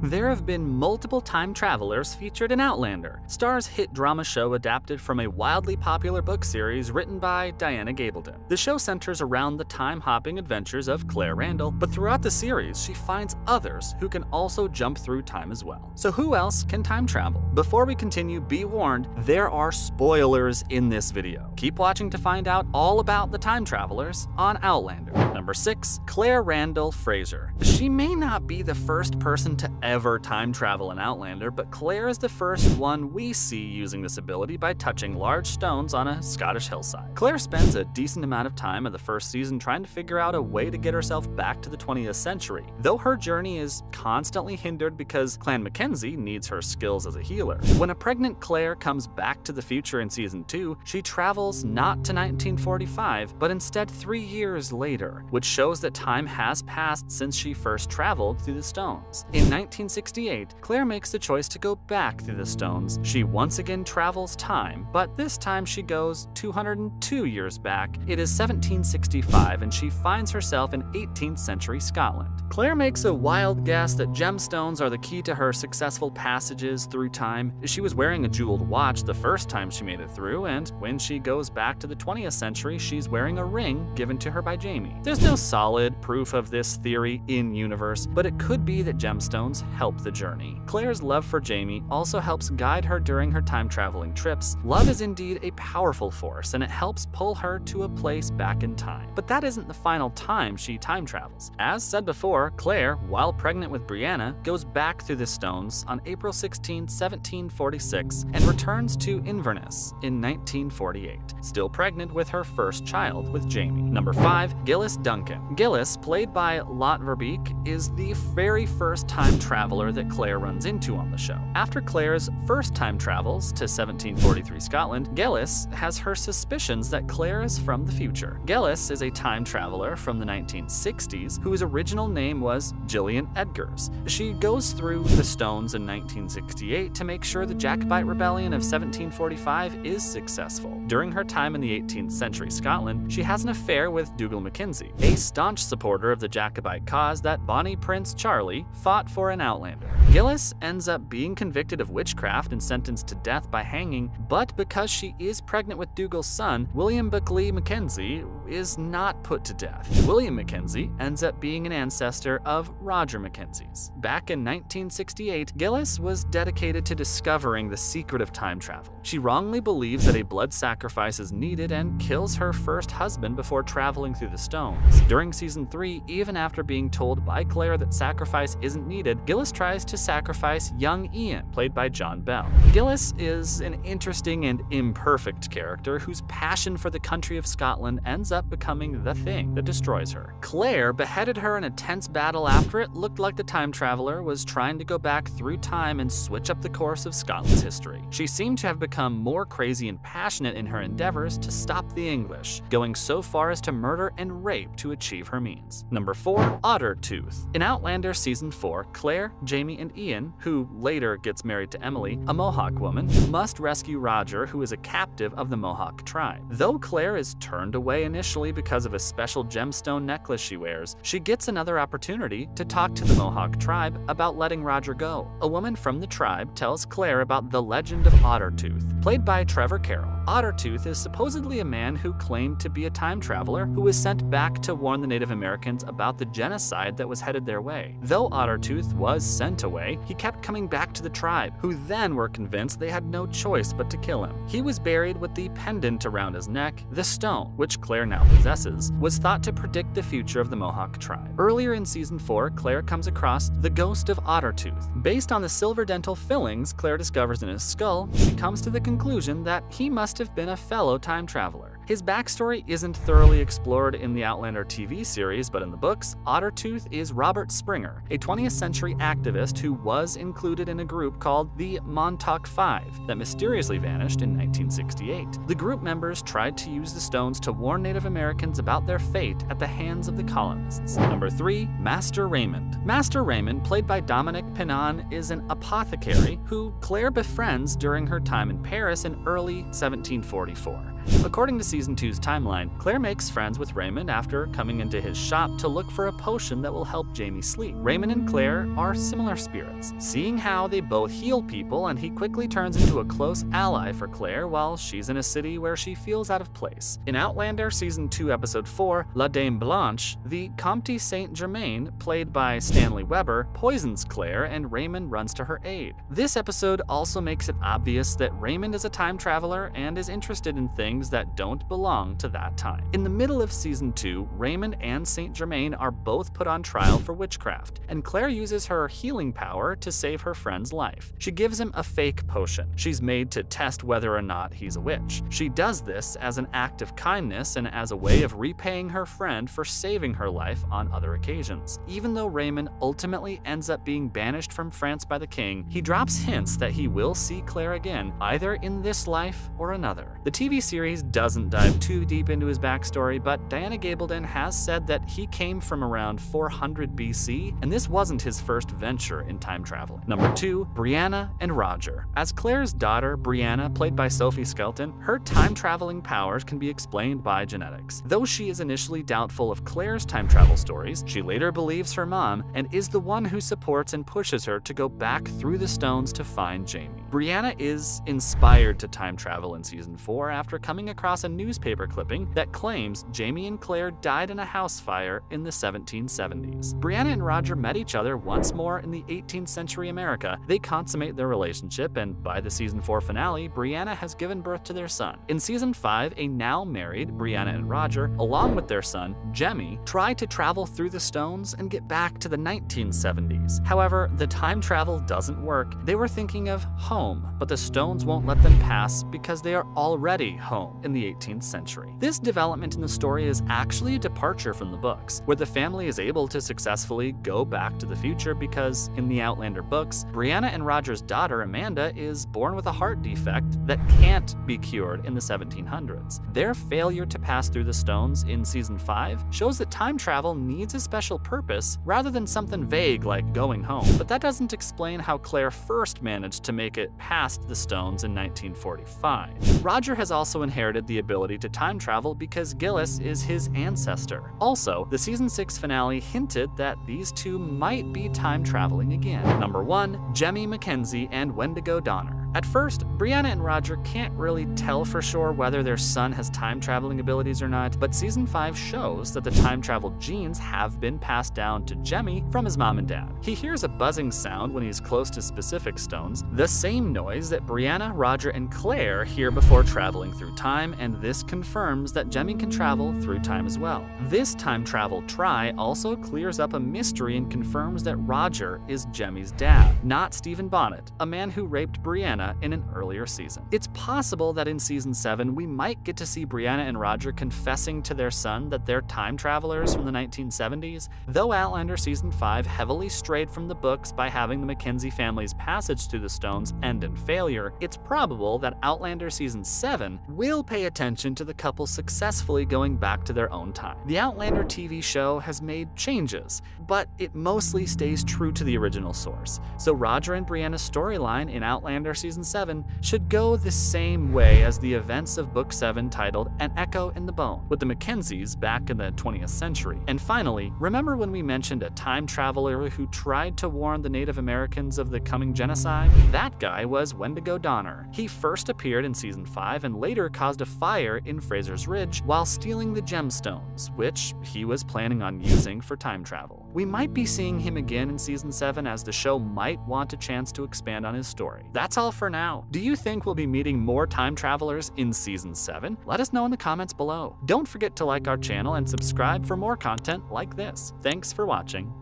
There have been multiple time travelers featured in Outlander, Star's hit drama show adapted from a wildly popular book series written by Diana Gabaldon. The show centers around the time-hopping adventures of Claire Randall, but throughout the series, she finds others who can also jump through time as well. So who else can time travel? Before we continue, be warned, there are spoilers in this video. Keep watching to find out all about the time travelers on Outlander. Number 6. Claire Randall Fraser. She may not be the first person to ever time travel in Outlander, but Claire is the first one we see using this ability by touching large stones on a Scottish hillside. Claire spends a decent amount of time in the first season trying to figure out a way to get herself back to the 20th century, though her journey is constantly hindered because Clan Mackenzie needs her skills as a healer. When a pregnant Claire comes back to the future in season 2, she travels not to 1945, but instead 3 years later, which shows that time has passed since she first traveled through the stones. In 1968, Claire makes the choice to go back through the stones. She once again travels time, but this time she goes 202 years back. It is 1765 and she finds herself in 18th century Scotland. Claire makes a wild guess that gemstones are the key to her successful passages through time. She was wearing a jeweled watch the first time she made it through, and when she goes back to the 20th century, she's wearing a ring given to her by Jamie. There's no solid proof of this theory in-universe, but it could be that gemstones help the journey. Claire's love for Jamie also helps guide her during her time-traveling trips. Love is indeed a powerful force, and it helps pull her to a place back in time. But that isn't the final time she time travels. As said before, Claire, while pregnant with Brianna, goes back through the stones on April 16, 1746, and returns to Inverness in 1948, still pregnant with her first child with Jamie. Number 5. Gillis Duncan. Gillis, played by Lot Verbeek, is the very first time traveler that Claire runs into on the show. After Claire's first time travels to 1743 Scotland, Gillis has her suspicions that Claire is from the future. Gillis is a time traveler from the 1960s whose original name was Gillian Edgars. She goes through the stones in 1968 to make sure the Jacobite Rebellion of 1745 is successful. During her time in the 18th century Scotland, she has an affair with Dougal Mackenzie, a staunch supporter of the Jacobite cause that Bonnie Prince Charlie fought for in Outlander. Gillis ends up being convicted of witchcraft and sentenced to death by hanging, but because she is pregnant with Dougal's son, William Buckley Mackenzie, is not put to death. William Mackenzie ends up being an ancestor of Roger Mackenzie's. Back in 1968, Gillis was dedicated to discovering the secret of time travel. She wrongly believes that a blood sacrifice is needed and kills her first husband before traveling through the stones. During season 3, even after being told by Claire that sacrifice isn't needed, Gillis tries to sacrifice young Ian, played by John Bell. Gillis is an interesting and imperfect character whose passion for the country of Scotland ends up becoming the thing that destroys her. Claire beheaded her in a tense battle after it looked like the time traveler was trying to go back through time and switch up the course of Scotland's history. She seemed to have become more crazy and passionate in her endeavors to stop the English, going so far as to murder and rape to achieve her means. Number 4. Ottertooth. In Outlander Season 4, Claire, Jamie, and Ian, who later gets married to Emily, a Mohawk woman, must rescue Roger, who is a captive of the Mohawk tribe. Though Claire is turned away initially because of a special gemstone necklace she wears, she gets another opportunity to talk to the Mohawk tribe about letting Roger go. A woman from the tribe tells Claire about the legend of Ottertooth, played by Trevor Carroll. Ottertooth is supposedly a man who claimed to be a time traveler who was sent back to warn the Native Americans about the genocide that was headed their way. Though Ottertooth was sent away, he kept coming back to the tribe, who then were convinced they had no choice but to kill him. He was buried with the pendant around his neck. The stone, which Claire now possesses, was thought to predict the future of the Mohawk tribe. Earlier in season 4, Claire comes across the ghost of Ottertooth. Based on the silver dental fillings Claire discovers in his skull, she comes to the conclusion that he must have been a fellow time traveler. His backstory isn't thoroughly explored in the Outlander TV series, but in the books, Ottertooth is Robert Springer, a 20th century activist who was included in a group called the Montauk Five that mysteriously vanished in 1968. The group members tried to use the stones to warn Native Americans about their fate at the hands of the colonists. Number 3. Master Raymond. Master Raymond, played by Dominic Pinon, is an apothecary who Claire befriends during her time in Paris in early 1744. According to Season 2's timeline, Claire makes friends with Raymond after coming into his shop to look for a potion that will help Jamie sleep. Raymond and Claire are similar spirits, seeing how they both heal people, and he quickly turns into a close ally for Claire while she's in a city where she feels out of place. In Outlander Season 2 Episode 4, La Dame Blanche, the Comte Saint-Germain, played by Stanley Weber, poisons Claire and Raymond runs to her aid. This episode also makes it obvious that Raymond is a time traveler and is interested in things that don't belong to that time. In the middle of Season 2, Raymond and Saint-Germain are both put on trial for witchcraft, and Claire uses her healing power to save her friend's life. She gives him a fake potion she's made to test whether or not he's a witch. She does this as an act of kindness and as a way of repaying her friend for saving her life on other occasions. Even though Raymond ultimately ends up being banished from France by the king, he drops hints that he will see Claire again, either in this life or another. The TV series doesn't dive too deep into his backstory, but Diana Gabaldon has said that he came from around 400 BC, and this wasn't his first venture in time travel. Number 2, Brianna and Roger. As Claire's daughter, Brianna, played by Sophie Skelton, her time-traveling powers can be explained by genetics. Though she is initially doubtful of Claire's time travel stories, she later believes her mom and is the one who supports and pushes her to go back through the stones to find Jamie. Brianna is inspired to time travel in Season 4 after coming across a newspaper clipping that claims Jamie and Claire died in a house fire in the 1770s. Brianna and Roger met each other once more in the 18th century America. They consummate their relationship, and by the Season 4 finale, Brianna has given birth to their son. In Season 5, a now married Brianna and Roger, along with their son, Jemmy, try to travel through the stones and get back to the 1970s. However, the time travel doesn't work. They were thinking of home, but the stones won't let them pass because they are already home in the 18th century. This development in the story is actually a departure from the books, where the family is able to successfully go back to the future because in the Outlander books, Brianna and Roger's daughter Amanda is born with a heart defect that can't be cured in the 1700s. Their failure to pass through the stones in Season 5 shows that time travel needs a special purpose rather than something vague like going home. But that doesn't explain how Claire first managed to make it past the stones in 1945. Roger has also inherited the ability to time travel because Gillis is his ancestor. Also, the Season 6 finale hinted that these two might be time traveling again. Number 1, Jemmy Mackenzie and Wendigo Donner. At first, Brianna and Roger can't really tell for sure whether their son has time traveling abilities or not, but Season 5 shows that the time travel genes have been passed down to Jemmy from his mom and dad. He hears a buzzing sound when he's close to specific stones, the same noise that Brianna, Roger, and Claire hear before traveling through time, and this confirms that Jemmy can travel through time as well. This time travel try also clears up a mystery and confirms that Roger is Jemmy's dad, not Stephen Bonnet, a man who raped Brianna in an earlier season. It's possible that in Season 7 we might get to see Brianna and Roger confessing to their son that they're time travelers from the 1970s. Though Outlander Season 5 heavily strayed from the books by having the Mackenzie family's passage through the stones end in failure, it's probable that Outlander Season 7 will pay attention to the couple successfully going back to their own time. The Outlander TV show has made changes, but it mostly stays true to the original source. So Roger and Brianna's storyline in Outlander Season 7 should go the same way as the events of Book 7 titled An Echo in the Bone, with the Mackenzies back in the 20th century. And finally, remember when we mentioned a time traveler who tried to warn the Native Americans of the coming genocide? That guy was Wendigo Donner. He first appeared in Season 5 and later caused a fire in Fraser's Ridge while stealing the gemstones, which he was planning on using for time travel. We might be seeing him again in Season 7 as the show might want a chance to expand on his story. That's all for now. Do you think we'll be meeting more time travelers in Season 7? Let us know in the comments below. Don't forget to like our channel and subscribe for more content like this. Thanks for watching.